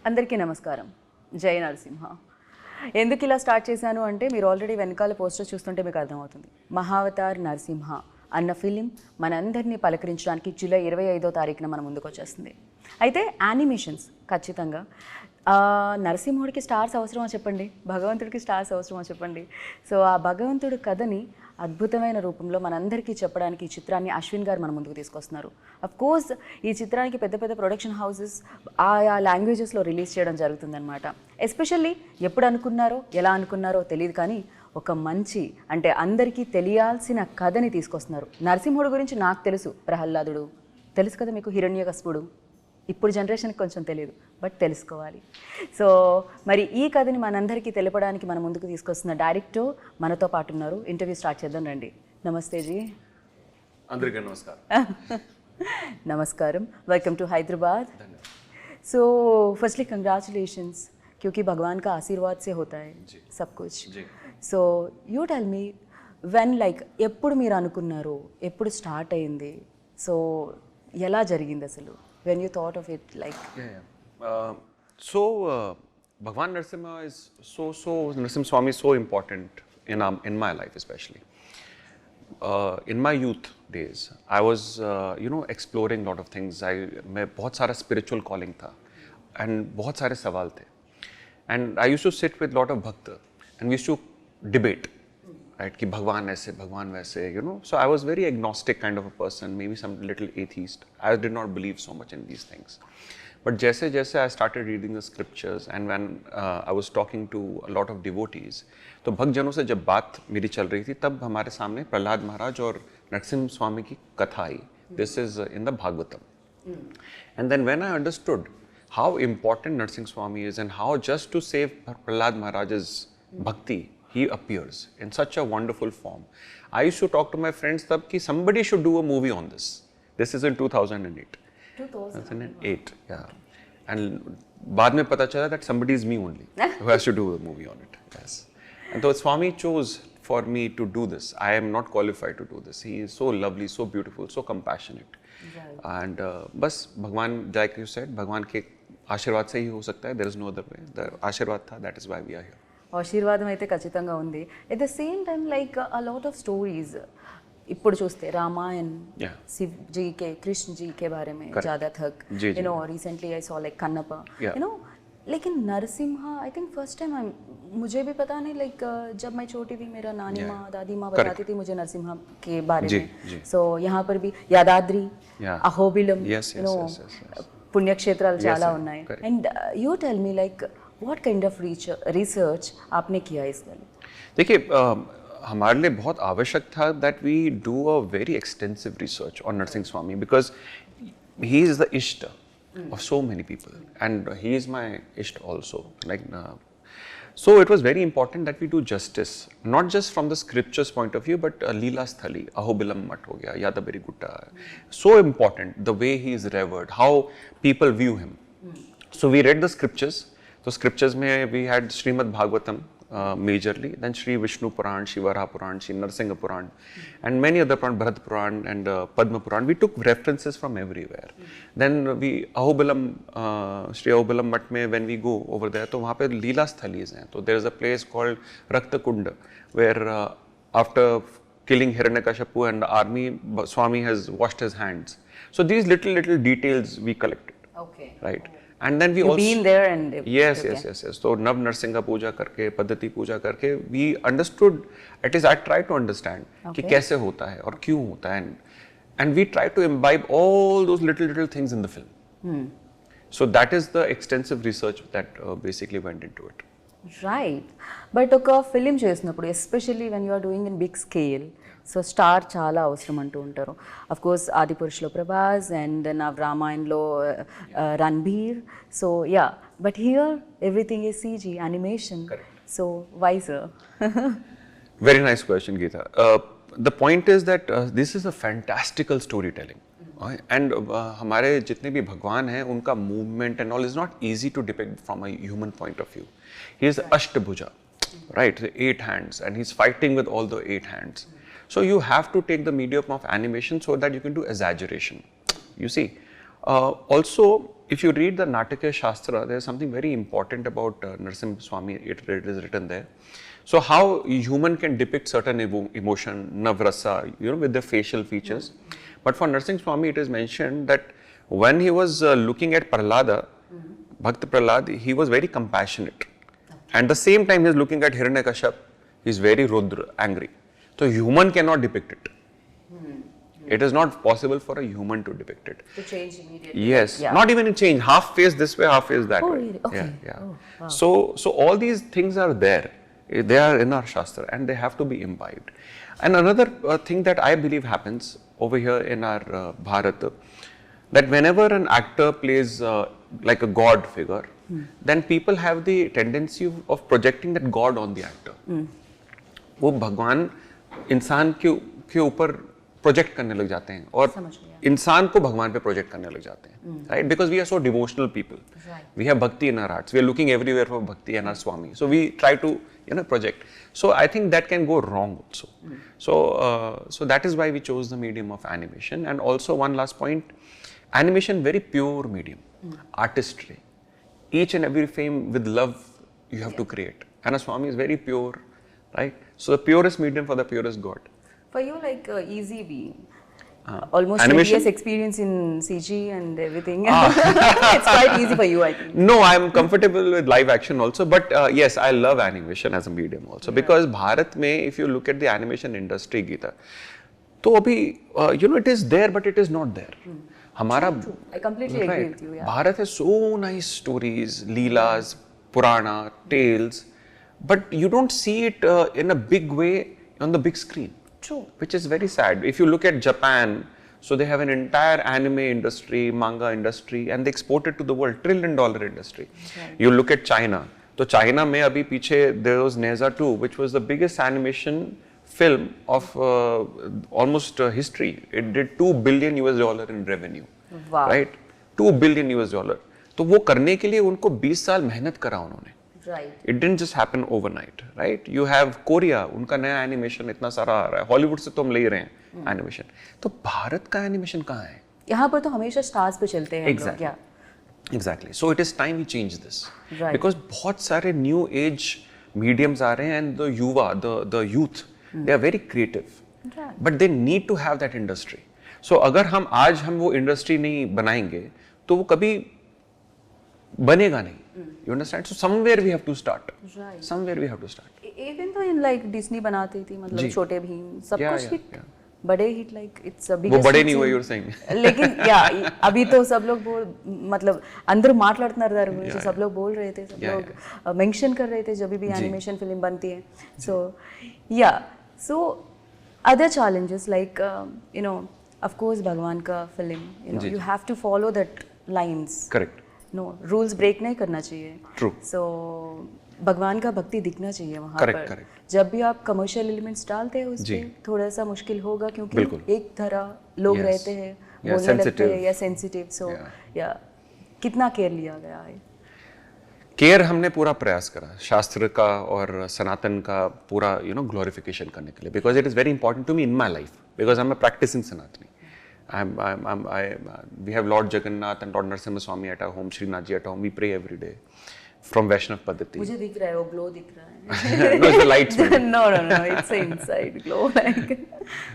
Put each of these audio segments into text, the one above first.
అందరికీ నమస్కారం. జై నరసింహ. ఎందుకు ఇలా స్టార్ట్ చేశాను అంటే మీరు ఆల్రెడీ వెనకాల పోస్టర్ చూస్తుంటే మీకు అర్థమవుతుంది. మహావతార్ నరసింహ అన్న ఫిలిం మనందరినీ పలకరించడానికి జూలై 25వ తారీఖున మన ముందుకు వచ్చేస్తుంది. అయితే యానిమేషన్స్ ఖచ్చితంగా నరసింహుడికి స్టార్స్ అవసరమో చెప్పండి, భగవంతుడికి స్టార్స్ అవసరమో చెప్పండి. సో ఆ భగవంతుడి కథని అద్భుతమైన రూపంలో మనందరికీ చెప్పడానికి ఈ చిత్రాన్ని అశ్విన్ గారు మన ముందుకు తీసుకొస్తున్నారు. కోర్స్ ఈ చిత్రానికి పెద్ద పెద్ద ప్రొడక్షన్ హౌసెస్ ఆయా లాంగ్వేజెస్లో రిలీజ్ చేయడం జరుగుతుందన్నమాట. ఎస్పెషల్లీ ఎప్పుడు అనుకున్నారో ఎలా అనుకున్నారో తెలియదు, కానీ ఒక మంచి అంటే అందరికీ తెలియాల్సిన కథని తీసుకొస్తున్నారు. నరసింహుడు గురించి నాకు తెలుసు, ప్రహ్లాదుడు తెలుసు కదా మీకు, హిరణ్యకశిపుడు. ఇప్పుడు జనరేషన్కి కొంచెం తెలియదు, బట్ తెలుసుకోవాలి. సో మరి ఈ కథని మనందరికీ తెలపడానికి మన ముందుకు తీసుకొస్తున్న డైరెక్టర్ మనతో పాటు ఉన్నారు. ఇంటర్వ్యూ స్టార్ట్ చేద్దాం రండి. నమస్తే జీ. అందరికీ నమస్కారం. नमस्कारम, welcome to Hyderabad. So firstly congratulations, क्योंकि भगवान का आशीर्वाद से होता है सब कुछ. So you tell me when like ఎప్పుడు మీరు అనుకున్నారు, ఎప్పుడు స్టార్ట్ అయ్యింది, సో ఎలా జరిగింది అసలు, when you thought of it like so Bhagwan Narsimha is so Narsimha Swami is so important in my life, especially in my youth days. I was exploring lot of things. मैं बहुत सारा spiritual calling था and बहुत सारे सवाल थे, and I used to sit with lot of bhakt and we used to debate, right, कि भगवान ऐसे भगवान वैसे, so I was very agnostic kind of a person, maybe some little atheist. I did not believe so much in these things, but जैसे जैसे I started reading the scriptures and when I was talking to a lot of devotees, तो भक्तजनों से जब बात मेरी चल रही थी तब हमारे सामने प्रहलाद महाराज और नरसिम्हा स्वामी की कथा आई. This is in the Bhagavatam. And then when I understood how important Narsimha Swami is and how just to save Prahlad Maharaj's bhakti he appears in such a wonderful form, I used to talk to my friends tab ki somebody should do a movie on this. This is in 2008. 2008, yeah. And baad mein pata chala that somebody is me only who has to do a movie on it. Yes. And so Swami chose for me to do this. I am not qualified to do this. He is so lovely, so beautiful, so compassionate. Right. And bas Bhagwan, like you said, Bhagwan ke आशीर्वाद से ही हो सकता है. There is no other way. The आशीर्वाद था. That is why we are here. ఆశీర్వాదం అయితే ఖచ్చితంగా ఉంది. At the same time like a lot of stories ఇప్పుడు చూస్తే रामायण, शिव जी के, कृष्ण जी के बारे में ज़्यादा तक recently I saw like Kannappa, लेकिन Narasimha I think first time मुझे भी पता नहीं, लाइक जब मैं छोटी थी मेरा नानी माँ दादी माँ बताती थी मुझे नरसिम्हा के बारे में. सो यहाँ पर भी यादाद्री, अहोबिलम, పుణ్యక్షేత్రాలు చాలా ఉన్నాయి. And you tell me like what kind of research आपने किया इसके लिए? देखिए हमारे लिए बहुत आवश्यक था that we do a very extensive research on Narsimha Swami because he is the ishta of so many people and he is my ishta also. So it was very important that we do justice, not just from the scriptures point of view, but Leela Sthali, Ahobilam Mat ho gaya, Yadabari Gutta. So important, the way he is revered, how people view him. So we read the scriptures. So scriptures mein we had Srimad Bhagavatam majorly, then Shri Vishnu Puran, Shivaraha Puran, Shri Narsingha Puran, and many other Puran, Bharat Puran and Padma Puran. We took references from everywhere. Then we Ahobilam, Shri Ahobilam Mat mein when we go over there, to wahan pe Leela Sthalis hain. So there is a place called Rakta Kunda where after killing Hiranyakashipu and the army, Swami has washed his hands. So these little details we collected. Okay. Right. And then we also been there and yes. So Nav Narsingha Puja karke, Paddhati Puja karke, we understood, at least I tried to understand कि कैसे होता है और क्यों होता है, and we tried to imbibe all those little things in the film. So that is the extensive research that basically went into it. Right. But ఒక film చేసినప్పుడు especially when you are doing in big scale, so star చాలా అవసరం అంటూ ఉంటారు. Of course ఆదిపురుషులో Prabhas and నా రామాయణలో Ranbir. So ya, but here everything is CG animation. So why sir? Very nice question, Geeta. The point is that this is a fantastical storytelling. And हमारे जितने भी भगवान हैं उनका movement and all is not easy to depict from a human point of view. He is Ashtabhuja, right? 8 hands, and he's fighting with all the 8 hands. So you have to take the medium of animation so that you can do exaggeration. You see, also if you read the Natakya Shastra, there's something very important about Narsimha Swami. It is written there. So how human can depict certain emotion, navrasa, with the facial features. But for Narsimha Swami, it is mentioned that when he was looking at Prahlada, Bhakt Prahlad, he was very compassionate. And the same time he is looking at Hiranyakashap, he is very Rudra, angry. So human cannot depict it. It is not possible for a human to depict it. To change immediately. Yes, not even in change. Half face this way, half face that way. Really? Okay. Yeah. Oh, wow. So all these things are there. They are in our Shastra and they have to be imbibed. And another thing that I believe happens over here in our Bharat, that whenever an actor plays like a god figure, then people have the tendency of projecting that god on the actor. वो भगवान इंसान के ऊपर project करने लग जाते हैं और इंसान को भगवान पे प्रोजेक्ट करने लग जाते हैं, right? Because we are so devotional people, we have bhakti in our hearts, we are looking everywhere for bhakti and our swami, so we try to project. So I think that can go wrong also. So that is why we chose the medium of animation. And also one last point, animation very pure medium, artistry. Each and every frame with love you have to create. And a Swami is very pure, right? So the purest medium for the purest God. For you, like easy being. Almost 20 animation? years experience in CG and everything. It's quite easy for you, I think. No, I'm comfortable with live action also, but yes, I love animation as a medium also, because Bharat mein, if you look at the animation industry, Geeta, तो अभी it is there, but it is not there. हमारा, True. I completely agree with you. Yeah. Bharat has so nice stories, leelas, Purana, tales, but you don't see it in a big way on the big screen. True. Which is very sad. If you look at Japan, so they have an entire anime industry, manga industry, and they export it to the world, $1 trillion industry. Right. You look at China. So China mein abhi piche there was Neza 2, which was the biggest animation film of almost history. It did $2 billion in revenue. Wow. Right? $2 billion. तो वो करने के लिए उनको 20 साल मेहनत करा उन्होंने. Right. It didn't just happen overnight, right? You have Korea, उनका नया एनिमेशन इतना सारा आ रहा है. हॉलीवुड से तो हम ले ही रहे हैं एनिमेशन. तो भारत का एनिमेशन कहाँ है? यहाँ पर तो हमेशा स्टार्स पे चलते हैं लोग. Yeah. Exactly. So it is time we change this. Right. Because बहुत सारे new age mediums आ रहे हैं and the युवा, the youth, they are very creative. Right. But they need to have that industry. So अगर हम आज हम वो industry नहीं बनाएंगे, तो वो कभी बनेगा नहीं. You understand? So somewhere we have to start. Right. Somewhere we have to start. Even though in like Disney बनाती थी, मतलब छोटे भीम, सब कुछ हिट, बड़े hit, like it's a biggest. वो बड़े नहीं हुए, you're saying. लेकिन अभी तो सब लोग मतलब अंदर మాట్లాడుతున్నారు गुరించి सब लोग बोल रहे थे, सब लोग मेंशन कर रहे थे जब भी एनिमेशन फिल्म बनती है. So other challenges like of course भगवान का film, you have to follow that lines. Correct. No, rules break नहीं करना चाहिए. True. So भगवान का भक्ति दिखना चाहिए वहाँ Correct, पर. correct. जब भी आप कमर्शियल एलिमेंट्स डालते हैं उसमें थोड़ा सा मुश्किल होगा क्योंकि एक तरह लोग रहते हैं, बोलने लगते हैं या सेंसिटिव. सो या कितना केयर लिया गया है? केयर हमने पूरा प्रयास करा शास्त्र का और सनातन का पूरा ग्लोरिफिकेशन करने के लिए, because it is very important to me in my life, because I am practising Sanatani. We have Lord Jagannath and Lord Narsimha Swami at our home, Srinath ji at home. We pray every day from Vaishnav Paddhati. मुझे दिख रहा है वो glow दिख रहा है. No, it's the lights. No, it's the inside glow like.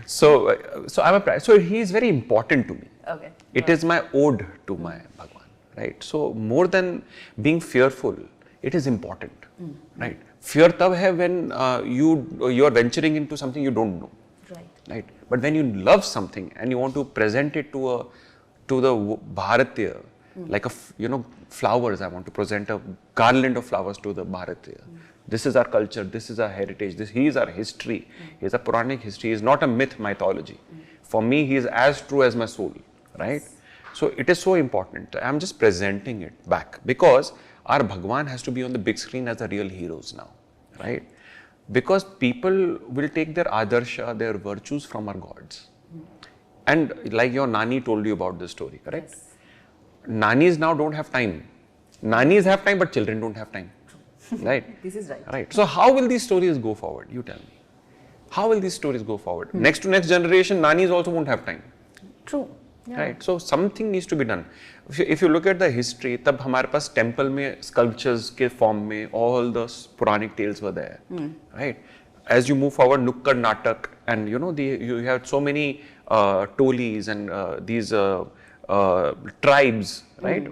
So he is very important to me. Okay. It is my ode to my Bhagwan, right? So more than being fearful, it is important, right? Fear tab hai when you are venturing into something you don't know. Right, but when you love something and you want to present it to the Bharatiya, like flowers, I want to present a garland of flowers to the Bharatiya. This is our culture, this is our heritage, he is our history, he is a Puranic history, he is not a myth mythology. For me, he is as true as my soul, right? So it is so important. I am just presenting it back because our Bhagwan has to be on the big screen as the real heroes now, right? Because people will take their adarsha, their virtues from our gods. And like your Nani told you about this story, correct? Yes. Nanis now don't have time. Nanis have time, but children don't have time. Right? This is right. Right. So how will these stories go forward? You tell me. How will these stories go forward? Next to next generation, Nanis also won't have time. True. right? So something needs to be done. If you look at the history, तब हमारे पास temple में sculptures के form में all the Puranic tales were there, right? As you move forward, Nukkad Natak, and you know you have so many tolis and these tribes, right?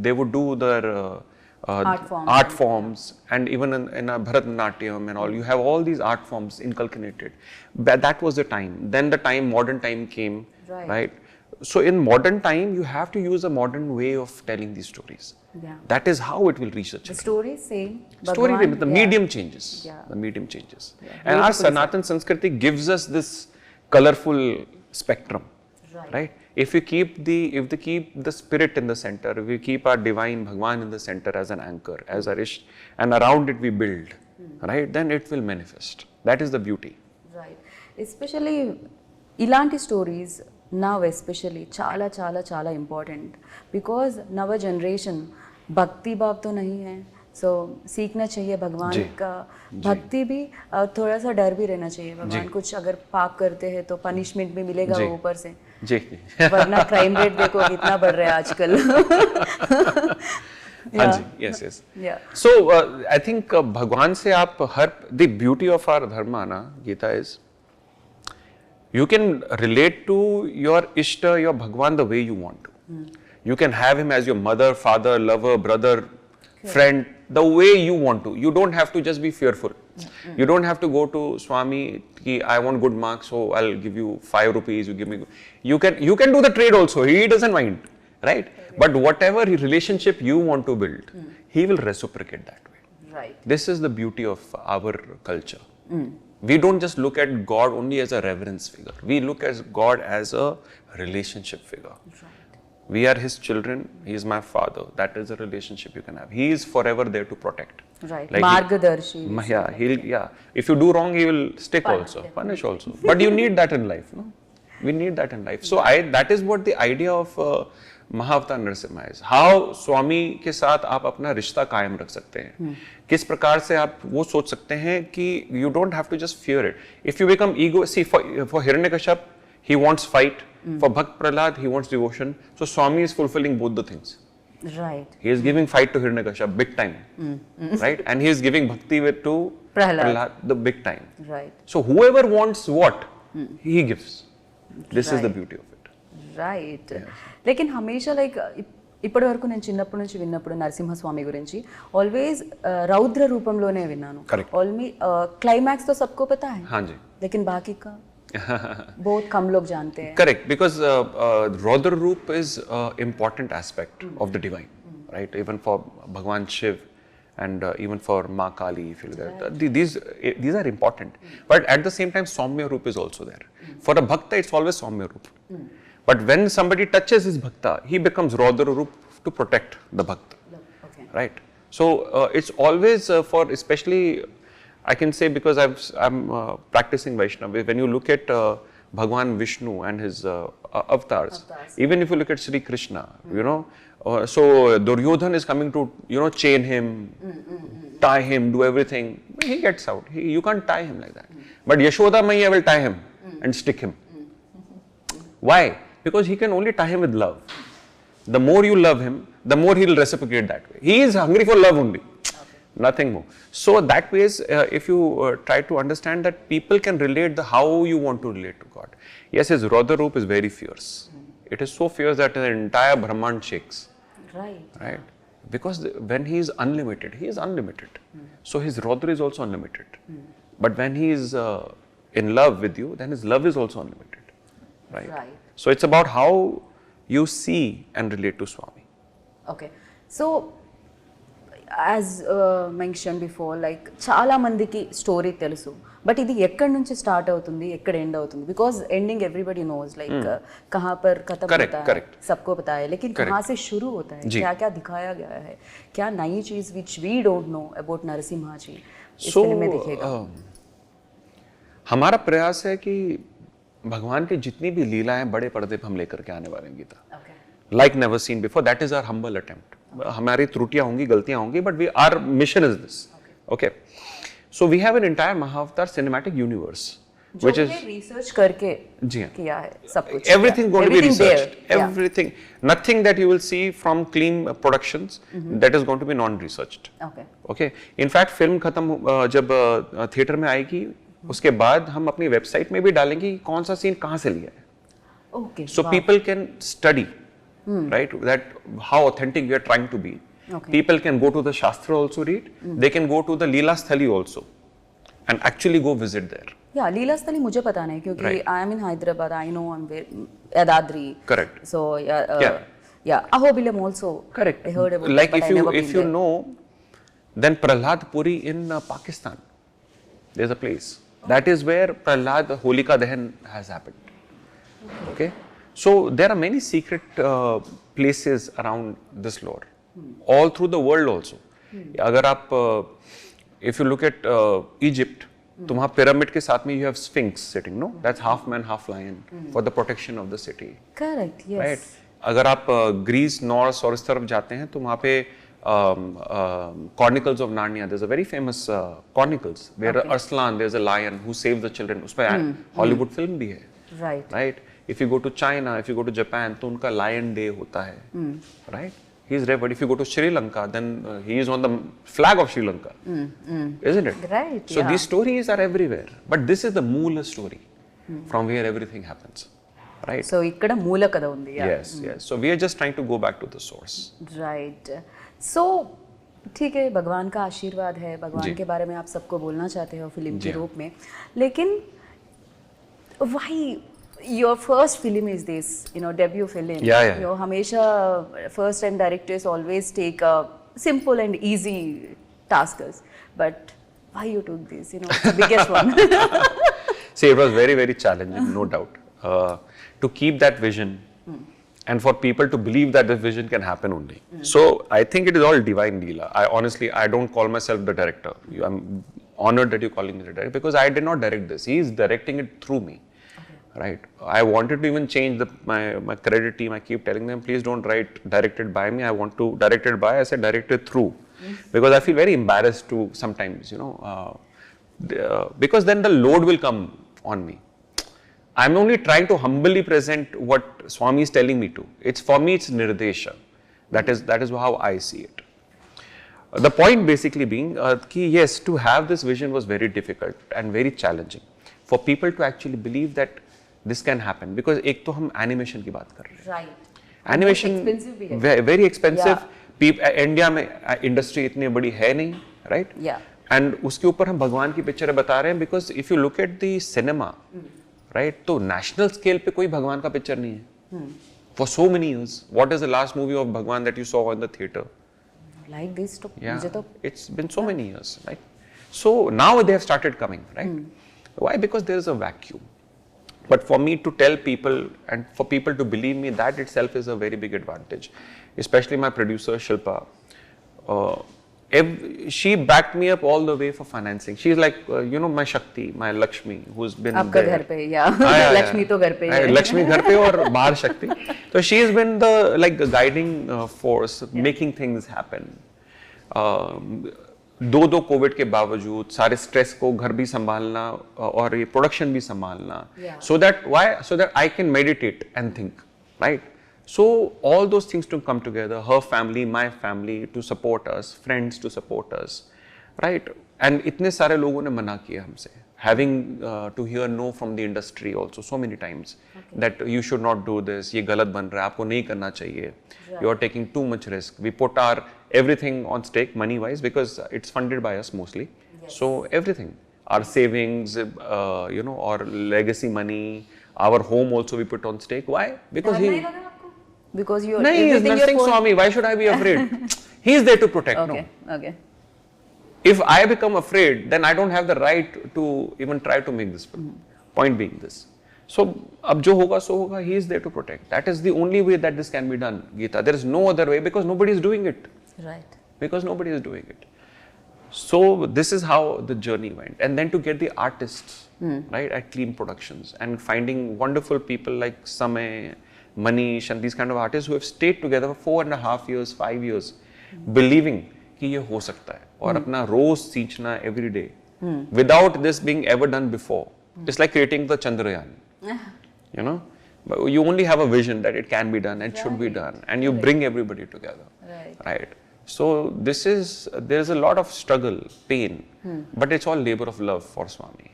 They would do their art forms, and even in a Bharatanatyam and all, you have all these art forms inculcated. That was the time. Then the time, modern time came, right? So in modern time, you have to use a modern way of telling these stories. Yeah. That is how it will reach the children. The story same. Story, the medium changes. Yeah. The medium changes. Yeah. And our Sanatan Sanskriti gives us this colorful spectrum, right? If we keep the spirit in the center, if we keep our divine Bhagwan in the center as an anchor, as a rish, and around it we build, right? Then it will manifest. That is the beauty. Right. Especially ilanti stories now especially chala important, because now generation bhakti bhav to nahi hai, so सीखना चाहिए भगवान का भक्ति भी, और थोड़ा सा डर भी रहना चाहिए. भगवान कुछ अगर पाप करते हैं तो पनिशमेंट भी मिलेगा ऊपर से, वरना क्राइम रेट देखो कितना बढ़ रहा है आजकल. Yes. So I think भगवान से आप हर, the beauty of our dharma ना Gita is, you can relate to your Ishta, your Bhagwan the way you want to. You can have him as your mother, father, lover, brother, friend, the way you want to. You don't have to just be fearful. You don't have to go to Swami, I want good marks, so I'll give you 5 rupees, you give me. You can do the trade also, he doesn't mind, right? But whatever relationship you want to build, he will reciprocate that way. Right. This is the beauty of our culture. We don't just look at God only as a reverence figure. We look at God as a relationship figure. Right. We are his children. He is my father. That is a relationship you can have. He is forever there to protect. Right. Like Margadarshi. If you do wrong, he will stick also, punish also. But you need that in life, no? We need that in life. So that is what the idea of Mahavatar Narsimha is. How Swami के साथ आप अपना रिश्ता कायम रख सकते हैं. किस प्रकार से आप वो सोच सकते हैं कि you don't have to just fear it. If you become ego, see for Hiranyakashipu, he wants fight. For Bhakt Prahlad, he wants devotion. So Swami is fulfilling both the things. Right. He is giving fight to Hiranyakashipu big time, right? And he is giving bhakti to Prahlad the big time. Right. So whoever wants what, he gives. This is the beauty of it. Right. Yes. लेकिन हमेशा like ఇప్పటి వరకు నేను చిన్నప్పటి నుంచి విన్నప్పుడు నరసింహస్వామి గురించి always రౌద్ర రూపంలోనే విన్నాను. ఆల్మీ క్లైమాక్స్ तो सबको पता है. हाँ जी. लेकिन बाकी का बहुत कम लोग जानते हैं. Correct, because Raudra Roop is an important aspect of the divine, right? Even for Bhagwan Shiv and even for Ma Kali, if you look at these are important. But at the same time, Saumya Roop is also there. For a Bhakta, it's always Saumya Roop. But when somebody touches his Bhakta, he becomes Raudra Roop to protect the Bhakta, right? So it's always for, especially I can say, because I'm practicing Vaishnava, when you look at Bhagwan Vishnu and his avatars, even if you look at Sri Krishna, you know, so Duryodhan is coming to, you know, chain him, tie him, do everything. He gets out. You can't tie him like that. But Yashoda Maiya will tie him and stick him. Why? Because he can only tie him with love. The more you love him, the more he will reciprocate that way. He is hungry for love only. Nothing more. So that way, if you try to understand that people can relate how you want to relate to God. Yes, his Raudra Roop is very fierce. It is so fierce that the entire Brahman shakes. Right. Because when he is unlimited, he is unlimited. So his Raudra is also unlimited. But when he is in love with you, then his love is also unlimited. Right. So it's about how you see and relate to Swami. Okay. So as mentioned before, like చాలా మందికి story తెలుసు, but ఇది ఎక్కడి నుంచి start అవుతుంది, ఎక్కడ end అవుతుంది? Because ending everybody knows, like कहाँ पर खत्म होता है सबको पता है, लेकिन कहाँ से शुरू होता है, क्या क्या दिखाया गया है, क्या नई चीज which we don't know about Narasimha ji इस फिल्म में दिखेगा? हमारा प्रयास है कि भगवान की जितनी भी लीलाएं बड़े पर्दे पर हम लेकर के आने वाले हैं Gita, like never seen before. That is our humble attempt. हमारी त्रुटियां होंगी, गलतियां होंगी, but our mission is this. Okay. So we have an entire Mahavatar cinematic universe which is research करके जी हाँ, किया है सब कुछ everything going to be researched, there, everything, nothing that you will see from clean productions that is going to be non-researched. Okay, in fact film खत्म जब theatre में आएगी उसके बाद हम अपनी वेबसाइट में भी डालेंगे कि कौन सा सीन कहाँ से लिया है. Okay, so people can study, right, that how authentic we are trying to be. People can go to the Shastra also read, they can go to the Leela Sthali also and actually go visit there. Yeah, Leela Sthali मुझे पता नहीं क्योंकि Right. I am in Hyderabad, I know I'm Yadadri. Correct. So yeah, Ahobilam also. Correct. I heard about like it, but if I never you been there. know, then Prahlad Puri in Pakistan, there's a place. That is where Prahlad Holika Dahan has happened. Okay, so there are many secret places around this lore, all through the world also. अगर आप if you look at Egypt, तो वहाँ pyramid के साथ में you have Sphinx sitting, no? That's half man, half lion for the protection of the city. Correct, yes. Right? अगर आप Greece, Norse और इस तरफ जाते हैं तो वहाँ पे Chronicles of Narnia, there's a very famous Chronicles where Arslan, there's a lion who saves the children. उस पर Hollywood film भी है. Right. Right? If you go to China, if you go to Japan, तो उनका Lion Day होता है. Right? He is revered. If you go to Sri Lanka, then he is on the flag of Sri Lanka, isn't it? Right. So these stories are everywhere, but this is the Moola story, from where everything happens, right? So ikkada moola kada undi. Yes, yes. So we are just trying to go back to the source. Right. So ठीक है, भगवान का आशीर्वाद है, भगवान के बारे में आप सबको बोलना चाहते हो फिल्म के रूप में, लेकिन why your first film is this, debut film? Yeah. हमेशा first time directors always take a simple and easy tasks, but why you took this? It's the biggest one. See, it was very, very challenging, no doubt, to keep that vision and for people to believe that this vision can happen only. So I think it is all divine Leela. I don't call myself the director. I'm honored that you're calling me the director because I did not direct this. He is directing it through me. Right. I wanted to even change my credit team. I keep telling them, please don't write directed by me. I want to directed by. I said directed through, because I feel very embarrassed to sometimes, because then the load will come on me. I'm only trying to humbly present what Swami is telling me to. It's for me, it's nirdesha. That is how I see it. The point basically being, yes, to have this vision was very difficult and very challenging for people to actually believe that this can happen, because एक तो हम animation की बात कर रहे हैं. Right. Animation very expensive. India में industry इतनी बड़ी है नहीं, right? Yeah. And उसके ऊपर हम भगवान की पिक्चरें बता रहे हैं, because if you look at the cinema, right? तो national scale पे कोई भगवान का पिक्चर नहीं है. For so many years, what is the last movie of Bhagwan that you saw in the theater? Like this, it's been so many years, right? So now they have started coming, right? Why? Because there is a vacuum. But for me to tell people and for people to believe me, that itself is a very big advantage. Especially my producer Shilpa. She backed me up all the way for financing. She's like, my Shakti, my Lakshmi, who's been Aapka there. घर पे, yeah. Lakshmi तो घर पे ही है. Lakshmi घर पे और बाहर Shakti. So she's been the guiding force, making things happen. दो कोविड के बावजूद सारे स्ट्रेस को घर भी संभालना और ये प्रोडक्शन भी संभालना, so that I can meditate and think, right? So all those things to come together, her family, my family, to support us, friends to support us, right? And इतने सारे लोगों ने मना किया हमसे, having to hear no from the industry also so many times, that you should not do this, ये गलत बन रहा है, आपको नहीं करना चाहिए, you are taking too much risk. We put our everything on stake money wise, because it's funded by us mostly. So everything, our savings, or legacy money, our home also we put on stake. Why? Because because you he is Narsingh Swami. Why should I be afraid? He is there to protect. Okay. If I become afraid, then I don't have the right to even try to make this film. Point being this. So, अब जो होगा सो होगा. He is there to protect. That is the only way that this can be done, Geeta. There is no other way, because nobody is doing it. Right. Because nobody is doing it. So this is how the journey went. And then to get the artists, right, at Clean Productions, and finding wonderful people like Samay, Manish, and these kind of artists who have stayed together for 4.5 years, 5 years, believing कि ये हो सकता है, और अपना रोज सींचना every day, without this being ever done before. It's like creating the Chandrayaan. You know, but you only have a vision that it can be done and should be done, and you bring everybody together. Right. So there's a lot of struggle, pain, but it's all labor of love for Swami,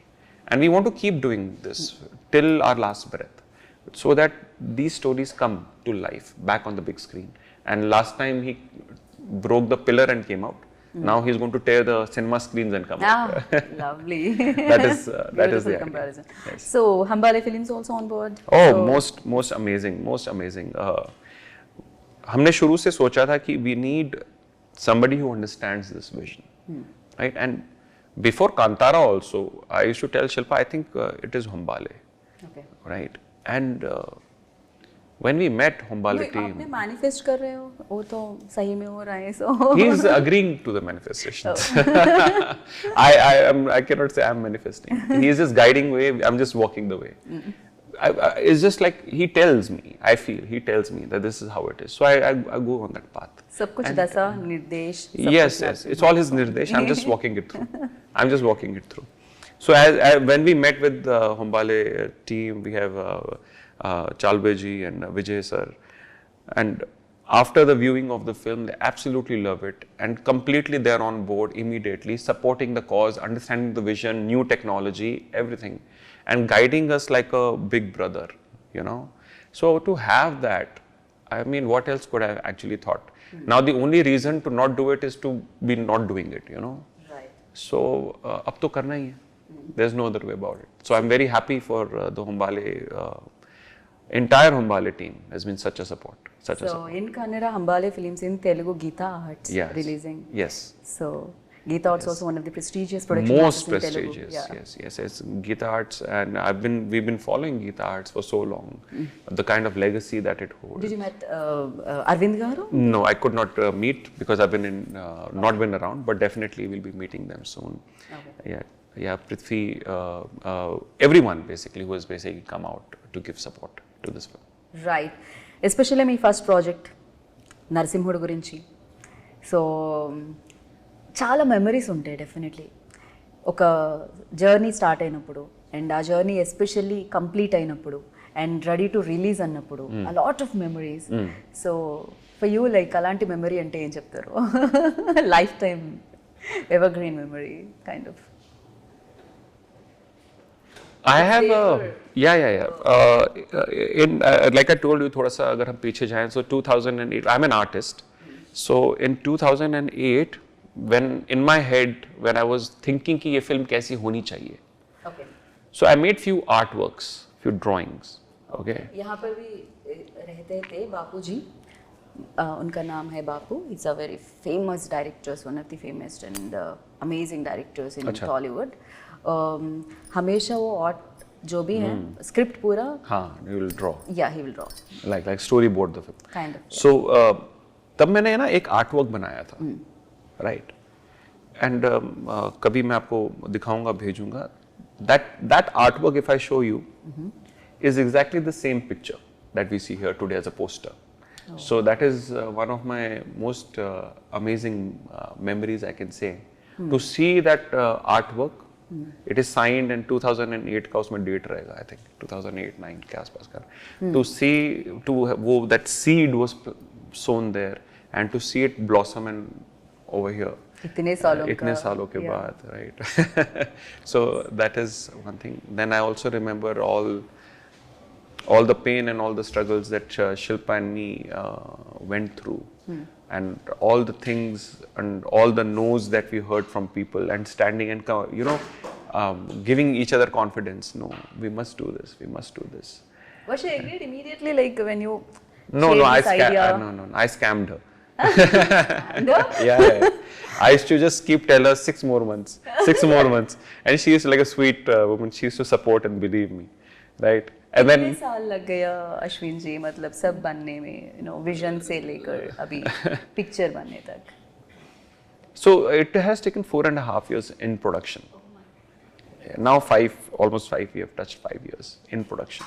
and we want to keep doing this till our last breath, so that these stories come to life back on the big screen. And last time he broke the pillar and came out. Now he's going to tear the cinema screens and come out. Lovely. that is the comparison. Yes. So Hambale Films also on board. Oh, so, most amazing. हमने शुरू से सोचा था कि we need somebody who understands this vision, right? And before Kantara also, I used to tell Shilpa, I think it is Hambale, right? And when we met Hambale team, आपने manifest कर रहे हो, वो तो सही में हो रहा है, so he's agreeing to the manifestations. I cannot say I'm manifesting. He's just guiding way. I'm just walking the way. It's just like he tells me. I feel he tells me that this is how it is. So I go on that path. सब कुछ दशा निर्देश. Yes. It's all his nirdesh. I'm just walking it through. So as when we met with the Hambale team, we have Chalbeji and Vijay sir, and after the viewing of the film, they absolutely love it and completely they're on board immediately, supporting the cause, understanding the vision, new technology, everything, and guiding us like a big brother, you know. So to have that, I mean, what else could I have actually thought? Now the only reason to not do it is to be not doing it, you know. Right. So ab to karna hi hai. There's no other way about it. So I'm very happy for the Hambale, entire Hambale team has been such a support. So in Kannada, Hambale Films, in Telugu, Geeta Arts releasing. Yes. So Geeta Arts also one of the prestigious production most houses in prestigious. Telugu. Yes. It's Geeta Arts, and we've been following Geeta Arts for so long. The kind of legacy that it holds. Did you met Arvind Garu? No, I could not meet because I've been not been around, but definitely we'll be meeting them soon. Okay. Yeah, Prithvi, everyone basically who has basically come out to give support to this film. Right. Especially my first project, Narsimhudu gurinchi. So, చాలా memories ఉంటాయి definitely. ఒక journey start అయినప్పుడు and ఆ journey especially complete అయినప్పుడు and ready to release అన్నప్పుడు a lot of memories. So for you like అలాంటి memory అంటే ఏం చెప్తారు? Life time ever green memory kind of. I have like I told you, थोड़ा सा अगर हम पीछे जाएं, so 2008, I'm an artist. So in 2008, when in my head, when I was thinking कि ये film कैसी होनी चाहिए, so I made few artworks, few drawings. Okay. यहाँ पर भी रहते थे बापू जी, उनका नाम है बापू. He's a very famous director, one of the famous and amazing directors in Tollywood. हमेशा वो आर्ट जो भी है स्क्रिप्ट पूरा he will draw. Yeah, he will draw. Like storyboard the film. Kind of. So तब मैंने ना एक आर्टवर्क बनाया था, right? And कभी मैं आपको दिखाऊंगा, भेजूंगा. That artwork, if I show you, is exactly the same picture that we see here today as a poster. So that is one of my most amazing memories, I can say, to see that artwork. It is signed in 2008 का उसमें date रहेगा, I think 2008-9 के आसपास का. To see that seed was sown there and to see it blossom and over here. इतने सालों के बाद, right? So that is one thing. Then I also remember all the pain and all the struggles that Shilpa and me went through. And all the things and all the no's that we heard from people and standing and, you know, giving each other confidence. No, we must do this. We must do this. Was she agreed immediately, like when you No, I scammed her. Yeah. I used to just keep tell her 6 more months, and she is like a sweet woman. She used to support and believe me, right? And then कितने साल लग गया अश्विन जी, मतलब सब बनने में, you know, vision से लेकर अभी पिक्चर बनने तक? So it has taken 4.5 years in production. Now almost 5, we have touched 5 years in production.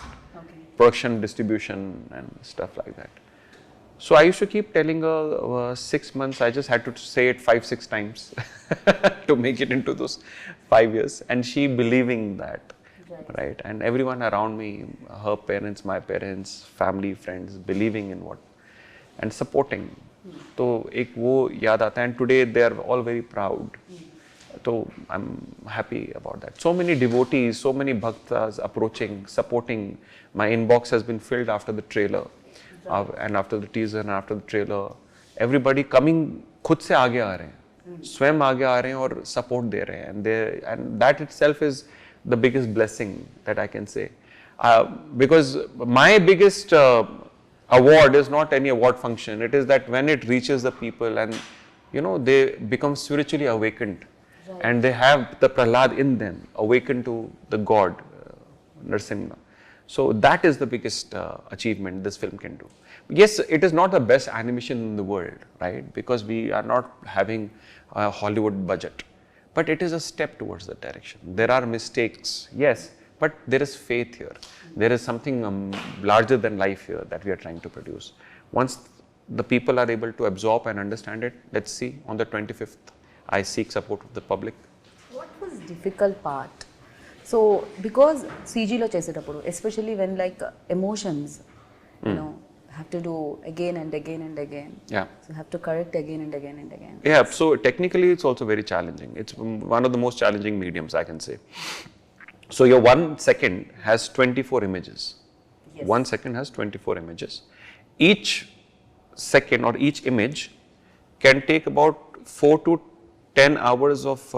Production, distribution and stuff like that. So I used to keep telling her 6 months, I just had to say it 5-6 times to make it into those 5 years, and she believing that. right? And everyone around me, her parents, my parents, family, friends, believing in what and supporting. तो एक वो याद आता है, and today they are all very proud. So I'm happy about that. So many devotees, so many bhaktas approaching, supporting. My inbox has been filled after the trailer, and after the teaser and after the trailer. Everybody coming खुद से आगे आ रहे हैं, स्वयं आगे आ रहे हैं और support दे रहे हैं, and that itself is the biggest blessing that I can say. Because my biggest award is not any award function. It is that when it reaches the people and they become spiritually awakened. Right. And they have the Prahlad in them, awakened to the God, Narsimha. So that is the biggest achievement this film can do. Yes, it is not the best animation in the world, right? Because we are not having a Hollywood budget. But it is a step towards that direction. There are mistakes, yes, but there is faith here. There is something larger than life here that we are trying to produce. Once the people are able to absorb and understand it, let's see, on the 25th, I seek support of the public. What was difficult part? So, because CG lo chesetappudu, especially when like emotions, have to do again and again and again. Yeah. So have to correct again and again and again. Yeah, so technically it's also very challenging. It's one of the most challenging mediums, I can say. So your 1 second has 24 images. Yes. 1 second has 24 images. Each second or each image can take about 4 to 10 hours of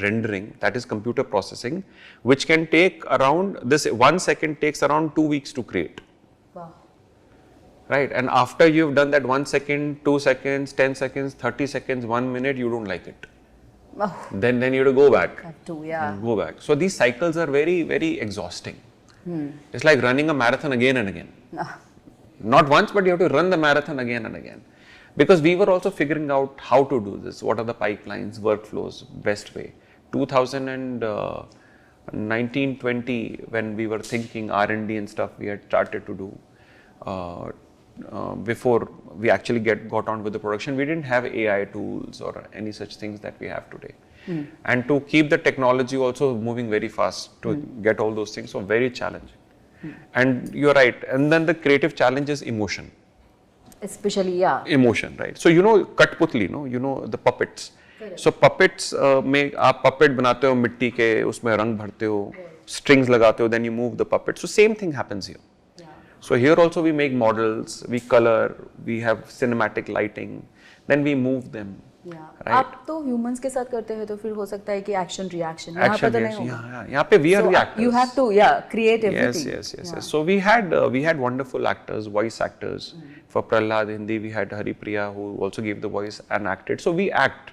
rendering, that is computer processing, which can take around, this 1 second takes around 2 weeks to create. Wow. Right, and after you've done that 1 second, 2 seconds, 10 seconds, 30 seconds, 1 minute, you don't like it. Oh. Then you have to go back. Have to, yeah. Go back. So these cycles are very, very exhausting. It's like running a marathon again and again. Not once, but you have to run the marathon again and again. Because we were also figuring out how to do this. What are the pipelines, workflows, best way. 2019-20, when we were thinking R&D and stuff, we had started to do. Before we actually got on with the production, we didn't have AI tools or any such things that we have today. And to keep the technology also moving very fast to get all those things, so very challenging. And you're right. And then the creative challenge is emotion. Especially, yeah. Emotion, right? So Katputli, the puppets. Correct. So puppets में आप puppet बनाते हो मिट्टी के, उसमें रंग भरते हो, strings लगाते हो, then you move the puppet. So same thing happens here. So here also we make models, we color, we have cinematic lighting, then we move them. Yeah. Right? आप तो humans के साथ करते हैं तो फिर हो सकता है कि action reaction. Action reaction, यहाँ पे we are the actors. You have to, create everything. Yes. So we had wonderful actors, voice actors. For Prahlad Hindi, we had Hari Priya, who also gave the voice and acted. So we act,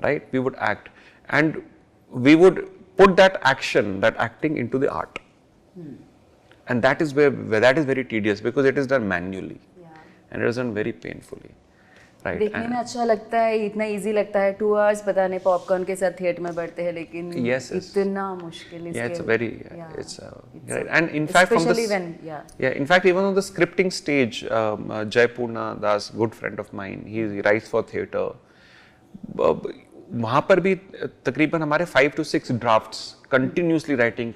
right? We would act, and we would put that acting into the art. And that is where that is very tedious because it is done manually, and it is done very painfully, right? देखने में अच्छा लगता है, इतना easy लगता है, 2 hours पता नहीं पॉपकॉर्न के साथ थिएटर में बैठते हैं, लेकिन इतना मुश्किल इसके. Yeah, it's very, it's right. And in fact, especially when, in fact, even on the scripting stage, Jaipurna Das, good friend of mine, he writes for theatre. वहाँ पर भी तकरीबन हमारे 5 to 6 drafts, continuously writing.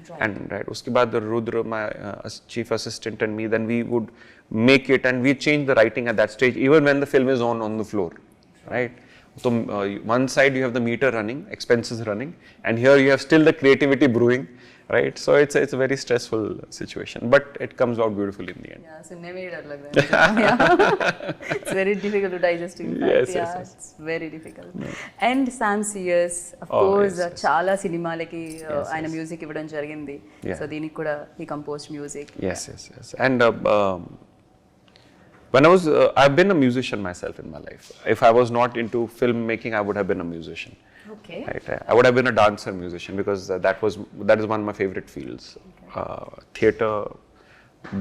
Right. And उसके बाद Rudra, my chief assistant, and me, then we would make it and we change the writing at that stage, even when the film is on the floor, right? So one side you have the meter running, expenses running, and here you have still the creativity brewing, right? So it's a very stressful situation, but it comes out beautifully in the end. Yeah, सुनने में ही डर लग रहा है. It's very difficult to digest. In fact, yes. It's very difficult. And Sam CS, of course, చాలా సినిమాలకి ఆయన music ఇవ్వడం జరిగింది. So దీనికి కూడా he composed music. Yes. And when I've been a musician myself in my life. If I was not into filmmaking, I would have been a musician. Okay. Right. I would have been a dancer musician because that is one of my favorite fields, theatre,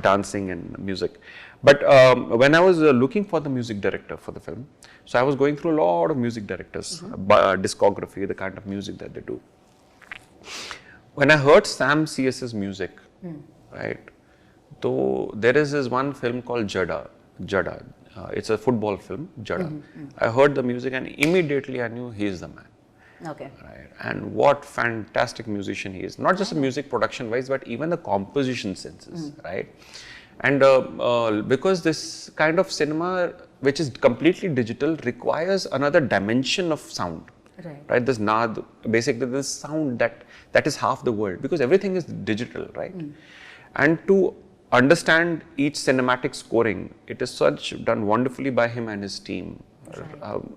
dancing and music. But when I was looking for the music director for the film, so I was going through a lot of music directors, discography, the kind of music that they do. When I heard Sam CS's music, right, so there is this one film called Jada. It's a football film, Jada. I heard the music and immediately I knew he is the man. Okay. Right. And what fantastic musician he is. Not just a music production wise, but even the composition senses, right? And because this kind of cinema, which is completely digital, requires another dimension of sound. Right? This naad, basically this sound that is half the world, because everything is digital, right? And to understand each cinematic scoring, it is such done wonderfully by him and his team.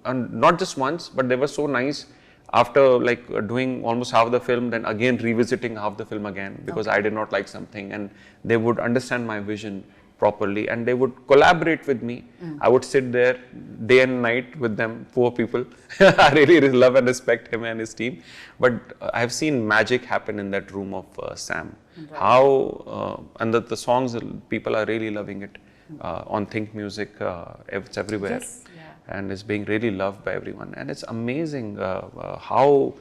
And not just once, but they were so nice after like doing almost half the film, then again revisiting half the film again, because I did not like something, and they would understand my vision properly and they would collaborate with me. I would sit there day and night with them, poor people. I really love and respect him and his team. But I have seen magic happen in that room of Sam. How, and the songs, people are really loving it. On Think Music, it's everywhere. And it's being really loved by everyone. And it's amazing how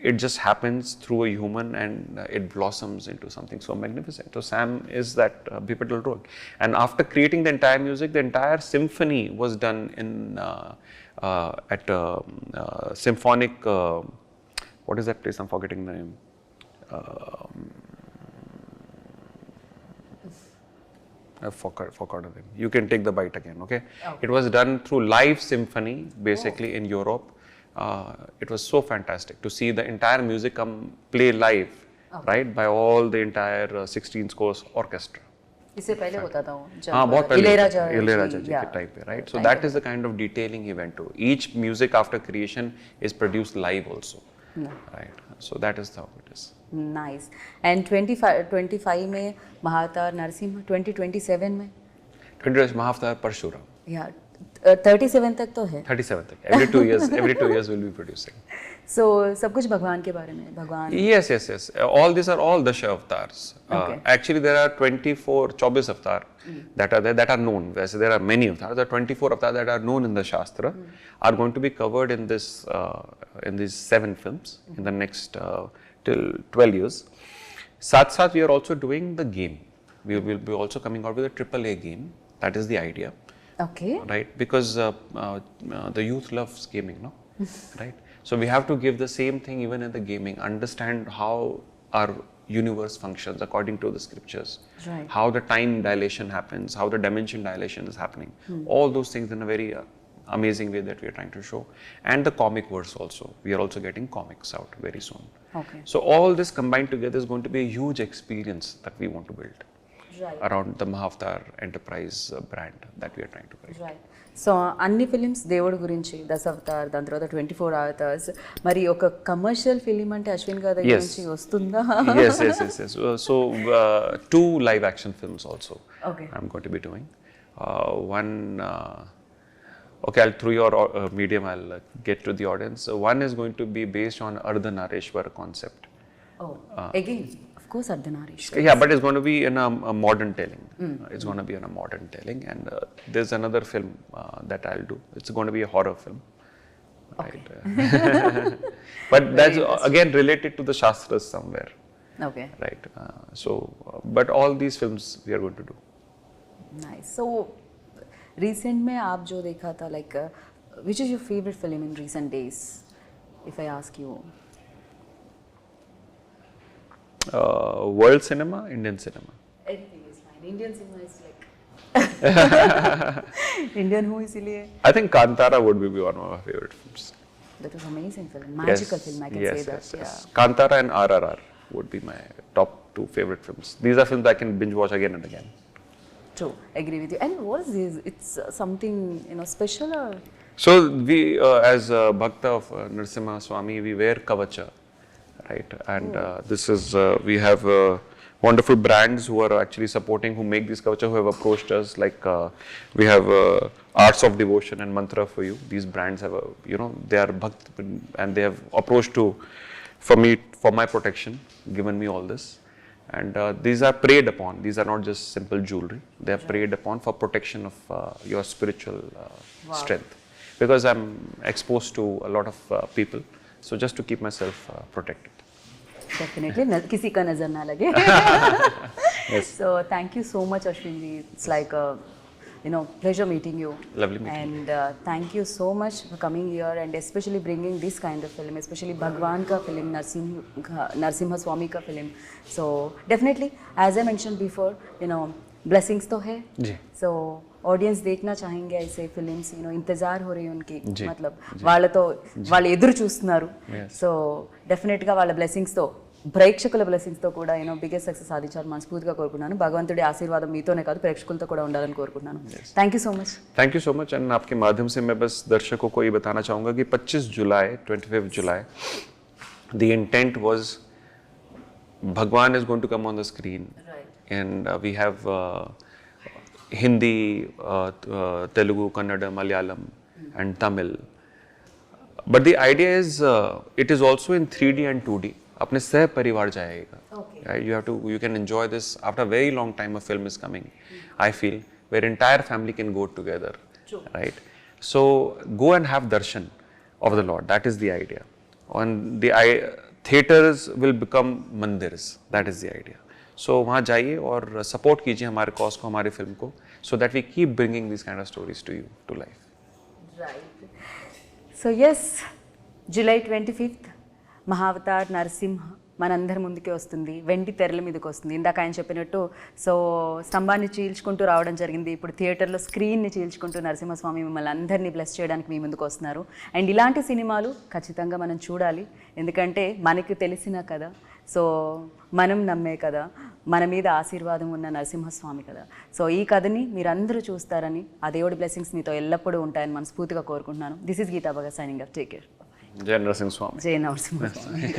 it just happens through a human and it blossoms into something so magnificent. So Sam is that pivotal role. And after creating the entire music, the entire symphony was done in at symphonic, what is that place? I'm forgetting the name. I forgot the name. You can take the bite again, okay? It was done through live symphony, basically in Europe. It was so fantastic to see the entire music play live, right, by all the entire 16 scores orchestra. इससे पहले होता था वो बहुत पहले इलैयाराजा जी के type पे, right? So that is the kind of detailing he went to. Each music after creation is produced live also, right? So that is how it is. Nice. And 25 में महावतार नरसिम्हा, 2027 में 20 महावतार परशुराम. Yeah, 37 तक तो है. 37 तक. Every 2 years we'll be producing. So सब कुछ भगवान के बारे में, भगवान. Yes. All these are all Dasha avatars. Actually, there are 24 avatars that are there, that are known. There are many avatars. The 24 avatars that are known in the Shastra are going to be covered in this in these 7 films in the next till 12 years. Sath we are also doing the game. We will be also coming out with a AAA game. That is the idea. Okay. Right, because the youth loves gaming, no? Right. So we have to give the same thing even in the gaming. Understand how our universe functions according to the scriptures. Right. How the time dilation happens, how the dimension dilation is happening. All those things in a very amazing way that we are trying to show. And the comic verse also. We are also getting comics out very soon. Okay. So all this combined together is going to be a huge experience that we want to build. Right. Around the Mahavatar enterprise brand that we are trying to create. Right. So అన్ని films దేవుడి గురించి, దశావతార్, దాని తర్వాత 24 hours, మరి ఒక commercial film అంటే అశ్విన్ గారి దగ్గర నుంచి వస్తుందా? Yes. So 2 live action films also. Okay. I'm going to be doing. One, okay, I'll through your medium, I'll get to the audience. One is going to be based on Ardhanarishwar concept. Oh, again. Of course, Ardhanarishwar. Yeah, but it's going to be in a modern telling. It's going to be in a modern telling, and there's another film that I'll do. It's going to be a horror film. Okay. Right? But that's again related to the Shastras somewhere. Okay. Right. But all these films we are going to do. Nice. So, recent में आप जो देखा था, like, which is your favorite film in recent days? If I ask you. World cinema, Indian cinema. Anything is fine. Indian cinema is like Indian who इसलिए. I think Kantara would be one of my favorite films. That was amazing film, magical film. I can say that. Yes. Kantara and RRR would be my top 2 favorite films. These are films I can binge watch again and again. True, agree with you. And what is this? It's something special or? So we, as Bhakta of Narsimha Swami, we wear kavacha. Right, and this is we have wonderful brands who are actually supporting, who make these kavacha, who have approached us. Like we have Arts of Devotion and Mantra for You. These brands have they are bhakt, and they have approached for my protection, given me all this. And these are preyed upon. These are not just simple jewelry. They are preyed upon for protection of your spiritual strength. Because I'm exposed to a lot of people. So just to keep myself protected. Definitely, किसी का नजर ना लगे. Yes. So thank you so much, Ashwin ji. It's like pleasure meeting you. Lovely meeting And thank you so much for coming here and especially bringing this kind of film, especially Bhagwan ka film, Narsimha Swami ka film. So definitely, as I mentioned before, blessings to hai. जी So audience देखना चाहेंगे ऐसे films इंतजार हो रही है उनकी जी, मतलब వాళ్ళతో వాళ్ళు ఎదురు చూస్తున్నారు Yes. సో డెఫినెట్గా వాళ్ళ బ్లెస్సింగ్స్తో ప్రేక్షకుల బ్లెస్సింగ్స్తో కూడా బిగ్గెస్ట్ సక్సెస్ సాధించాలని మనస్ఫూర్తిగా కోరుకుంటున్నాను భగవంతుడి ఆశీర్వాదం మీతోనే కాదు ప్రేక్షకులతో కూడా ఉండాలని కోరుకుంటున్నాను thank you so much thank you so much and आपके माध्यम से मैं बस दर्शकों को ये बताना चाहूँगा कि 25 जुलाई 25 जुलाई the intent was Bhagwan is going to come on the screen and we have Hindi, Telugu, Kannada, Malayalam and Tamil. But the idea is it is also in 3D and 2D. अपने सह परिवार जाएगा. Right? You can enjoy this after a very long time. A film is coming. I feel where entire family can go together. True. Right? So go and have darshan of the Lord. That is the idea. And the theaters will become mandirs. That is the idea. So वहाँ जाइए और support कीजिए हमारे cause को हमारे film को so that we keep bringing these kind of stories to you to life. Right. So yes, July 25th, Mahavatar Narasimha మనందరి ముందుకే వస్తుంది వెండి తెరల మీదకి వస్తుంది ఇందాక ఆయన చెప్పినట్టు సో స్తంభాన్ని చీల్చుకుంటూ రావడం జరిగింది ఇప్పుడు థియేటర్లో స్క్రీన్ని చీల్చుకుంటూ నరసింహస్వామి మిమ్మల్ని అందరినీ బ్లెస్ చేయడానికి మీ ముందుకు వస్తున్నారు అండ్ ఇలాంటి సినిమాలు ఖచ్చితంగా మనం చూడాలి ఎందుకంటే మనకు తెలిసిన కదా సో మనం నమ్మే కదా మన మీద ఆశీర్వాదం ఉన్న నరసింహస్వామి కదా సో ఈ కథని మీరందరూ చూస్తారని ఆ దేవుడి బ్లెస్సింగ్స్ మీతో ఎల్లప్పుడూ ఉంటాయని మనస్ఫూర్తిగా కోరుకుంటున్నాను this is Geeta Bhagat signing off take care జై నరసింహ స్వామి జై నరసింహస్వామి